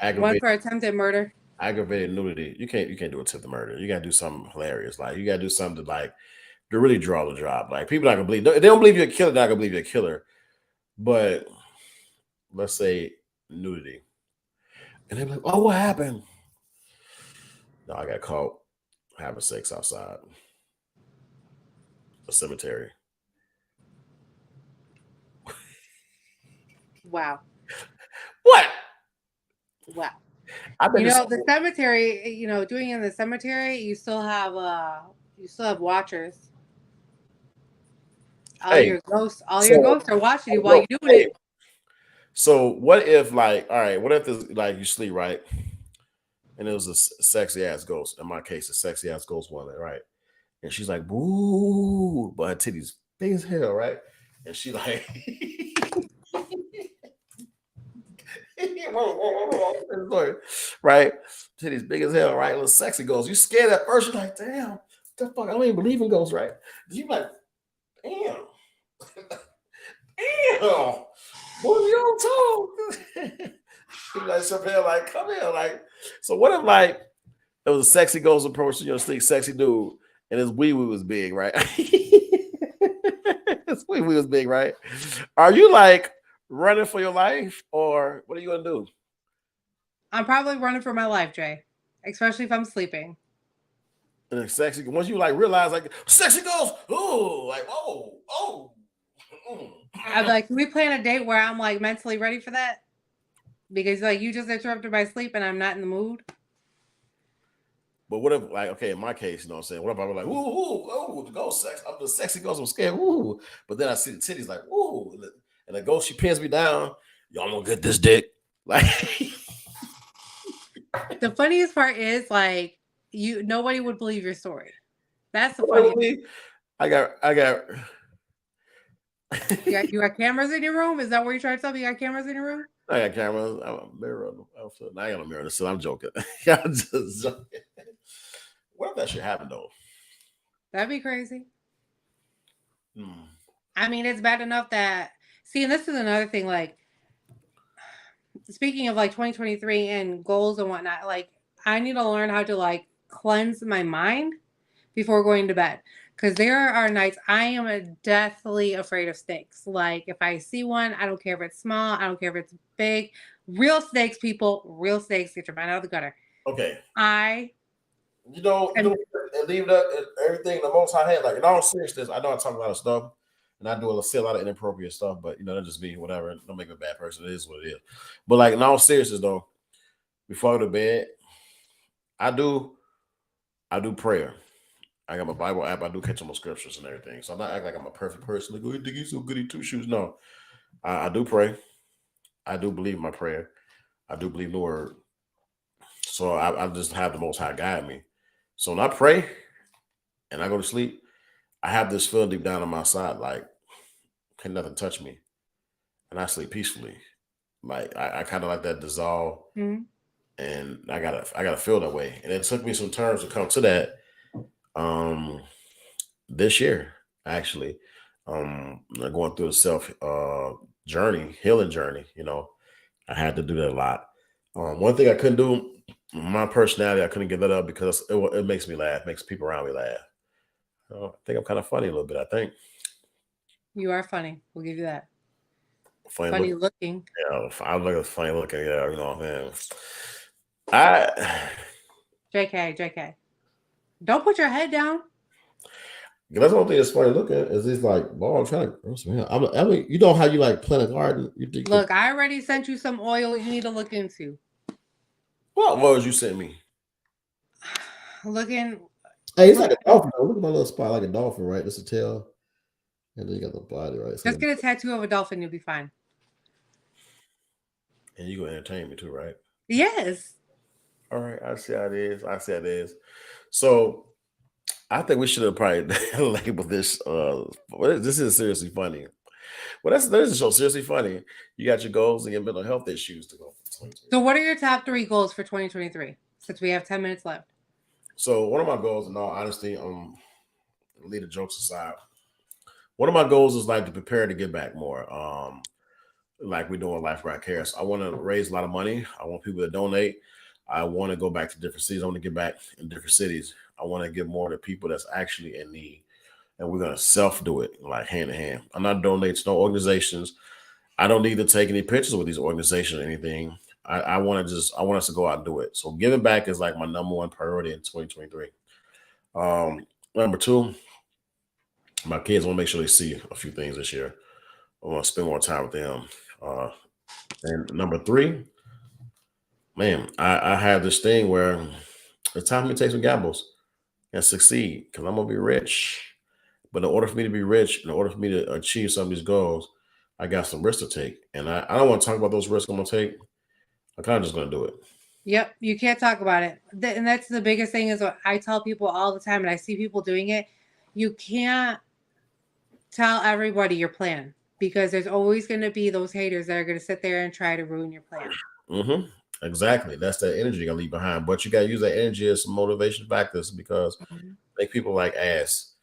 One for attempted murder. Aggravated nudity. You can't do attempted murder. You gotta do something hilarious. Like you gotta do something to really draw the drop. Like people not gonna believe. They don't believe you're a killer. They're not gonna believe you're a killer. But let's say nudity, and they're like, "Oh, what happened?" No, I got caught having sex outside a cemetery. Wow. What? Wow. I bet the cemetery. Doing it in the cemetery, you still have watchers. Your ghosts are watching you while you're doing it. So what if what if this you sleep, right? And it was a sexy ass ghost. In my case, a sexy ass ghost woman, right? And she's like, boo, but her titties big as hell, right? And she like right? Titties big as hell, right? Little sexy ghost. You scared at first, you're like, damn, what the fuck? I don't even believe in ghosts, right? You like, damn. Damn. Boy, you don't talk. Like Chappelle, like, come here, like. So what if it was a sexy ghost approaching sexy dude, and his wee wee was big, right? His wee wee was big, right? Are you running for your life, or what are you gonna do? I'm probably running for my life, Jay, especially if I'm sleeping. And sexy, once you realize sexy ghost, oh. I'm like, can we plan a date where I'm mentally ready for that? Because you just interrupted my sleep and I'm not in the mood. But what if okay, in my case, you know what I'm saying? What if I was like, ooh, the ghost sex, I'm the sexy ghost, I'm scared, ooh. But then I see the titties ooh, and the ghost, she pins me down. Y'all gonna get this dick. The funniest part is nobody would believe your story. That's the funny. I got you got cameras in your room? Is that what you're trying to tell me? You got cameras in your room? I got cameras. I got a mirror. I got a mirror. So I'm joking. I'm just joking. What if that should happen though? That'd be crazy. I mean, it's bad enough that and this is another thing. Speaking of 2023 and goals and whatnot, I need to learn how to cleanse my mind before going to bed. Because there are nights I am deathly afraid of snakes. Like if I see one, I don't care if it's small, I don't care if it's big. Real snakes, people, real snakes, get your mind out of the gutter. Okay. I You know, and leave that everything the most I had. Like in all seriousness, I know I talk a lot of stuff, and I say a lot of inappropriate stuff. But that just me, whatever. Don't make me a bad person. It is what it is. But like in all seriousness, though, before I go to bed, I do prayer. I got my Bible app. I do catch on my scriptures and everything. So I'm not acting like I'm a perfect person. Like, oh, you think he's so goody two shoes? No, I do pray. I do believe in my prayer. I do believe in the word. So I just have the Most High guide me. So when I pray and I go to sleep, I have this feeling deep down on my side, like can nothing touch me, and I sleep peacefully. Like I kind of like that dissolve, Mhm. and I gotta feel that way. And it took me some terms to come to that. This year actually, going through a self healing journey. I had to do that a lot. One thing I couldn't do, my personality, I couldn't give that up because it makes me laugh, makes people around me laugh. I think I'm kind of funny a little bit. I think You are funny. We'll give you that. funny look. Looking. Yeah, I look funny looking. Yeah, man. I JK. Don't put your head down. that's the only thing that's funny looking is he's like, boy, I'm trying to. I mean, you know how you like plant a garden? You think Look, I already sent you some oil you need to look into. what was you sent me? Looking. Hey, it's like a dolphin. Look at my little spot, like a dolphin, right? That's a tail, and then you got the body, right? Just get a tattoo of a dolphin, you'll be fine. And you gonna entertain me too, right? Yes. All right, I see how it is. So I think we should have probably labeled this. This is seriously funny. Well, that is so seriously funny. You got your goals and your mental health issues to go. So, what are your top 3 goals for 2023? Since we have 10 minutes left. So, one of my goals, in all honesty, leave the jokes aside. One of my goals is like to prepare to give back more. Like we're doing Life Right Cares. I want to raise a lot of money. I want people to donate. I want to go back to different cities. I want to get back in different cities. I want to give more to people that's actually in need. And we're going to self-do it, like hand in hand. I'm not donating to no organizations. I don't need to take any pictures with these organizations or anything. I want us to go out and do it. So giving back is like my number one priority in 2023. Number 2, my kids want to make sure they see a few things this year. I want to spend more time with them. And number 3, man, I have this thing where it's time for me to take some gambles and succeed because I'm gonna be rich. But in order for me to be rich, in order for me to achieve some of these goals, I got some risks to take. And I don't want to talk about those risks I'm gonna take. I'm kind of just gonna do it. Yep, you can't talk about it. And that's the biggest thing is what I tell people all the time, and I see people doing it. You can't tell everybody your plan because there's always going to be those haters that are going to sit there and try to ruin your plan. Mm-hmm. Exactly. That's that energy you're gonna leave behind. But you gotta use that energy as some motivation factors because make people like assholes.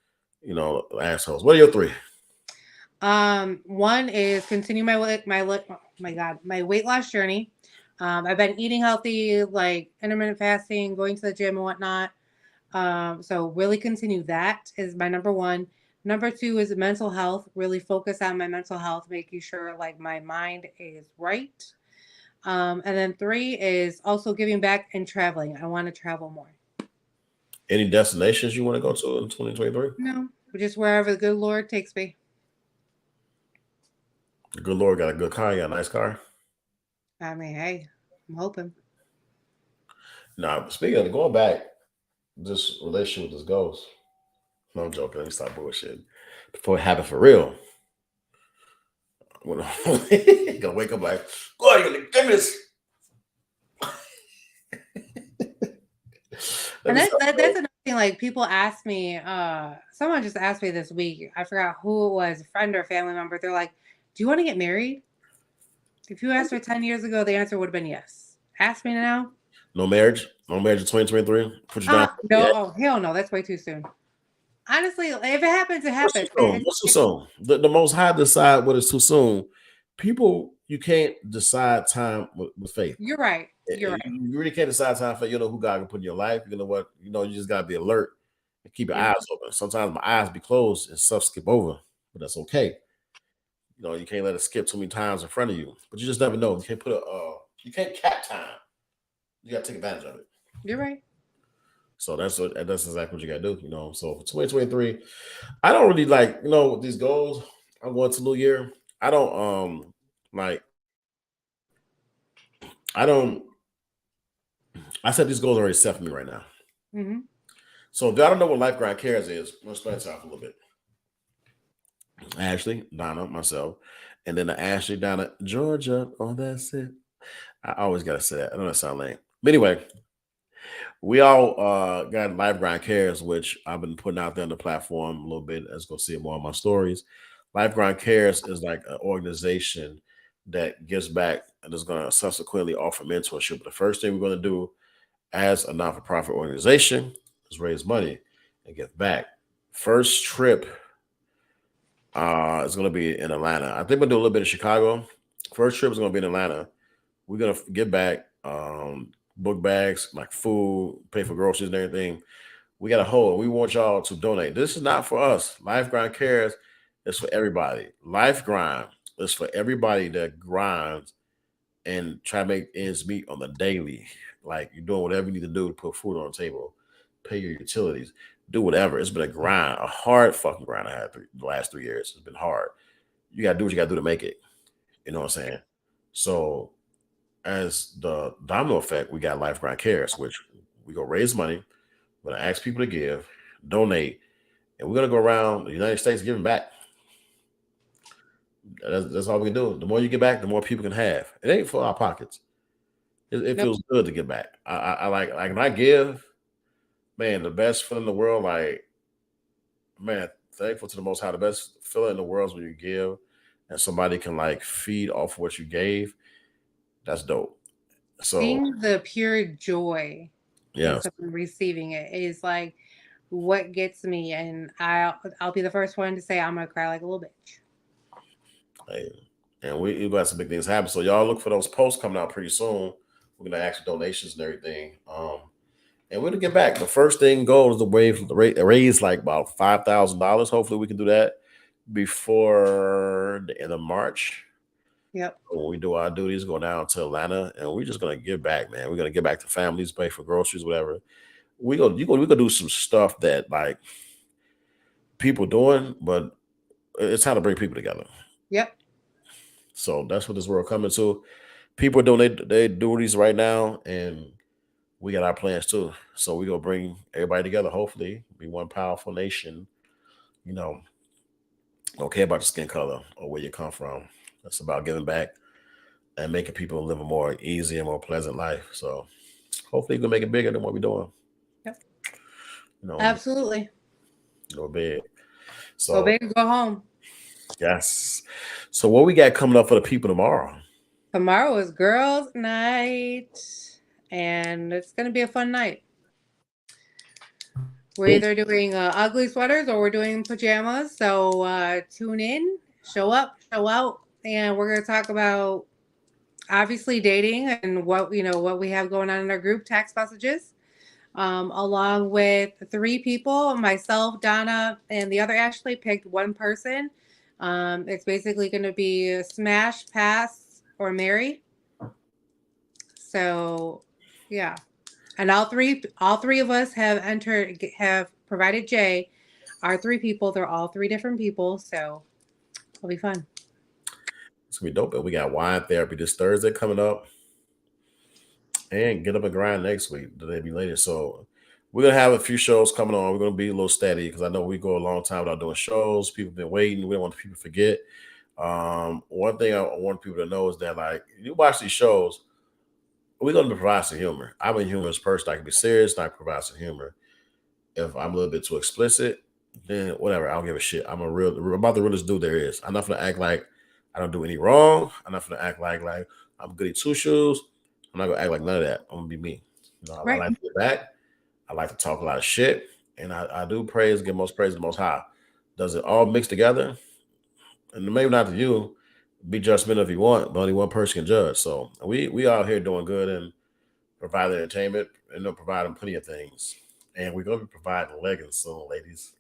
What are your 3? 1 is continue my weight loss journey. I've been eating healthy, like intermittent fasting, going to the gym and whatnot. So really continue. That is my number 1. Number 2 is mental health. Really focus on my mental health, making sure like my mind is right. And then 3 is also giving back and traveling. I want to travel more. Any destinations you want to go to in 2023? No, just wherever the good Lord takes me. The good Lord got a good car. You got a nice car. I mean, hey, I'm hoping. Now, speaking of going back, this relationship with this ghost. No, I'm joking. Let me stop bullshitting. Before it happened for real. When I'm gonna wake up like, go ahead, you're gonna give me this. And that's another thing. Like people ask me, someone just asked me this week. I forgot who it was, a friend or a family member. They're like, "Do you want to get married?" If you asked her 10 years ago, the answer would have been yes. Ask me now. No marriage in 2023. Put you down. No, oh, hell no, that's way too soon. Honestly, if it happens, it happens. What's too soon? The Most High decide what is too soon. People, you can't decide time with faith. You're right. You're right. You really can't decide time for who God can put in your life. You know what? You just gotta be alert and keep your Yeah. eyes open. Sometimes my eyes be closed and stuff skip over, but that's okay. You can't let it skip too many times in front of you. But you just never know. You can't you can't cap time. You gotta take advantage of it. You're right. So that's exactly what you gotta do. So for 2023, I don't really like, with these goals. I'm going to New Year. I don't like I don't I said these goals are already set for me right now. Hmm. So if y'all don't know what Life Grind Cares is, let's explain it to y'all a little bit. Ashley, Donna, myself, and then the Ashley, Donna, Georgia. Oh, that's it. I always gotta say that. I know that sound lame. But anyway, we all got Life Grind Cares, which I've been putting out there on the platform a little bit, as go see more of my stories. Life Grind Cares is like an organization that gives back and is going to subsequently offer mentorship. But the first thing we're going to do as a non-for-profit organization is raise money and give back. First trip is going to be in Atlanta. I think we'll do a little bit in Chicago. First trip is going to be in Atlanta. We're going to give back book bags, like food, pay for groceries and everything. We got a hole. We want y'all to donate. This is not for us. Life Grind Cares is for everybody. Life Grind is for everybody that grinds and try to make ends meet on the daily. Like you're doing whatever you need to do to put food on the table, pay your utilities, do whatever. It's been a grind, a hard fucking grind I had the last 3 years. It's been hard. You got to do what you got to do to make it. You know what I'm saying? So as the domino effect, we got Life Grind Cares, which we go raise money. We're gonna ask people to give, donate, and we're gonna go around the United States giving back. That's all we can do. The more you give back, the more people can have. It ain't for our pockets. It Nope. feels good to give back. I like when I give, man, the best feeling in the world. Like, man, thankful to the Most High. The best feeling in the world is when you give, and somebody can like feed off what you gave. That's dope. So Seeing the pure joy in yeah, someone receiving it is like what gets me, and I'll be the first one to say I'm gonna cry like a little bitch. hey, and we got some big things happen. So y'all look for those posts coming out pretty soon. We're gonna ask for donations and everything. And we're gonna get back. The first thing goal is to raise like about $5,000. Hopefully, we can do that before the end of March. Yep. When we do our duties, go down to Atlanta, and we're just gonna give back, man. We're gonna give back to families, pay for groceries, whatever. We gonna do some stuff that like people doing, but it's how to bring people together. Yep. So that's what this world coming to. People are doing they duties right now, and we got our plans too. So we gonna bring everybody together. Hopefully, be one powerful nation. You know, don't care about your skin color or where you come from. It's about giving back and making people live a more easy and more pleasant life. So hopefully, we can make it bigger than what we're doing. Yep. You know, Absolutely. go big. Go So big, go home. yes. So what we got coming up for the people tomorrow? Tomorrow is girls' night, and it's gonna be a fun night. We're either doing ugly sweaters or we're doing pajamas. So tune in, show up, show out, and we're gonna talk about obviously dating and what we have going on in our group text messages. Along with 3 people, myself, Donna, and the other Ashley picked one person. It's basically going to be smash, pass, or marry. So, yeah, and all three of us have provided Jay. Our 3 people, they're all 3 different people, so it'll be fun. It's gonna be dope. And we got wine therapy this Thursday coming up, and get up and grind next week, the day be later. So we're gonna have a few shows coming on. We're gonna be a little steady because I know we go a long time without doing shows. People have been waiting. We don't want people to forget. One thing I want people to know is that like you watch these shows, we're gonna provide some humor. I'm a humorous person. I can be serious, and I can provide some humor. If I'm a little bit too explicit, then whatever. I don't give a shit. I'm about the realest dude there is. I'm not gonna act like I don't do any wrong. I'm not gonna act like I'm goody two shoes. I'm not gonna act like none of that. I'm gonna be me. I Right. like to get back. I like to talk a lot of shit, and I do give most praise to the Most High. Does it all mix together? And maybe not to you. Be judgmental if you want, but only one person can judge. So we out here doing good and providing entertainment and providing plenty of things. And we're gonna be providing leggings soon, ladies.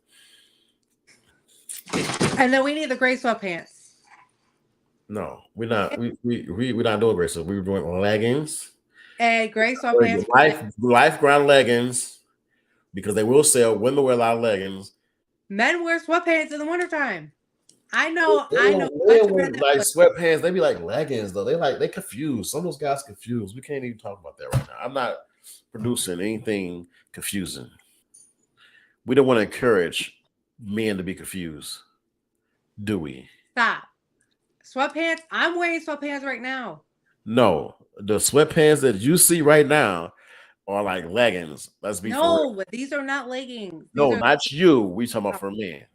And then we need the gray sweatpants. No, we're not. We're not doing bracelets. We're doing leggings. And gray sweatpants. Life ground leggings, because they will sell. Women wear a lot of leggings. Men wear sweatpants in the wintertime. I know. Men wear like sweatpants. They be like leggings though. They confused. Some of those guys confused. We can't even talk about that right now. I'm not producing anything confusing. We don't want to encourage men to be confused, do we? Stop. Sweatpants. I'm wearing sweatpants right now. No, the sweatpants that you see right now are like leggings. Let's be No, these are not leggings. No, not you. We talking about for men.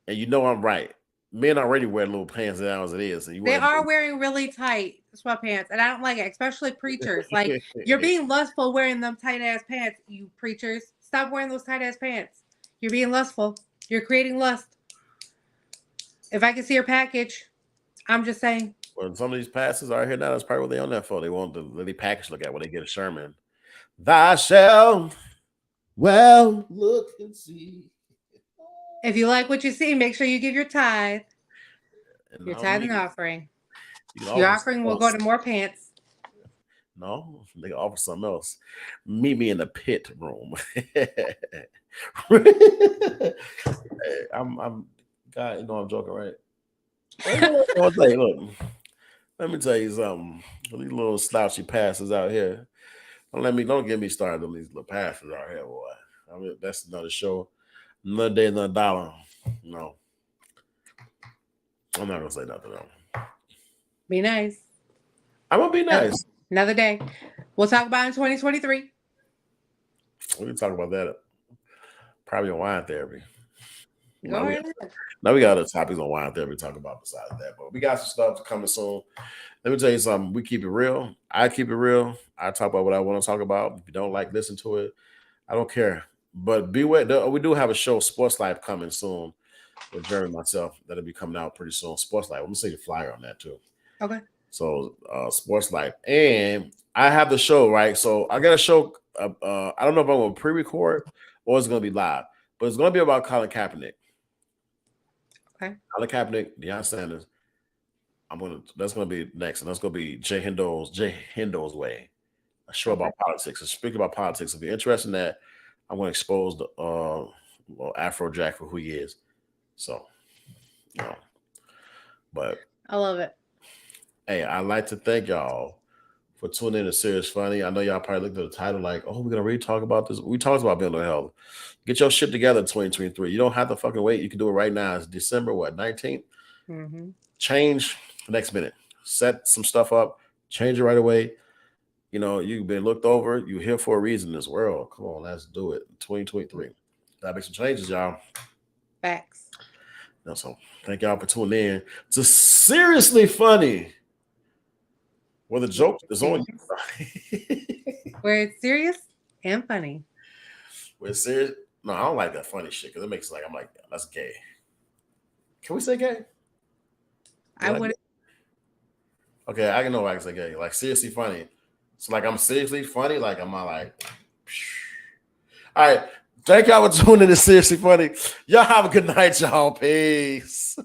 And you know I'm right. Men already wear little pants now as it is. And they are wearing really tight sweatpants, and I don't like it, especially preachers. Like, you're being lustful wearing them tight ass pants, you preachers. Stop wearing those tight ass pants. You're being lustful. You're creating lust. If I can see your package, I'm just saying. Well, some of these pastors are here now. That's probably what they on that for. They want the little package look at when they get a sermon. Thou shalt well look and see. If you like what you see, make sure you give your tithe. Your tithe and offering. Your offering will go to more pants. No, they offer something else. Meet me in the pit room. I'm God, you know I'm joking, right? Look, let me tell you something. These little slouchy pastors out here. Don't get me started on these little pastors out here, boy. I mean, that's another show. Another day, another dollar. No. I'm not gonna say nothing else. Be nice. I'm gonna be nice. Another day. We'll talk about it in 2023. We can talk about that. Probably on wine therapy. Go ahead. Now we got other topics on wine therapy to talk about besides that, but we got some stuff coming soon. Let me tell you something. We keep it real. I keep it real. I talk about what I want to talk about. If you don't like, listen to it. I don't care. But beware. We do have a show, Sports Life, coming soon with Jerry and myself. That'll be coming out pretty soon. Sports Life. Let me see the flyer on that too. Okay. So Sports Life. And I have the show, right? So I got a show. I don't know if I'm going to pre-record or it's going to be live, but it's going to be about Colin Kaepernick. Okay. Colin Kaepernick, Deion Sanders. That's gonna be next, and that's gonna be Jay Hendo's way. A show about politics. And speaking about politics, if you're interested in that, I'm gonna expose the Afro Jack for who he is. So, but I love it. Hey, I'd like to thank y'all for tuning in to Serious Funny. I know y'all probably looked at the title like, oh, we're gonna really talk about this. We talked about mental health. Get your shit together in 2023. You don't have to fucking wait. You can do it right now. It's December 19th. Mm-hmm. Change next minute. Set some stuff up. Change it right away. You've been looked over. You're here for a reason in this world. Come on, let's do it. 2023. Gotta make some changes, y'all. Facts. So thank y'all for tuning in to Seriously Funny. Well, the joke is on you. Where it's serious and funny. Where it's serious. No, I don't like that funny shit because it makes it like I'm like, that's gay. Can we say gay? I wouldn't. Okay, I know I can say gay. Like seriously funny. So like I'm seriously funny. Like I'm not like. All right. Thank y'all for tuning in to Seriously Funny. Y'all have a good night, y'all. Peace.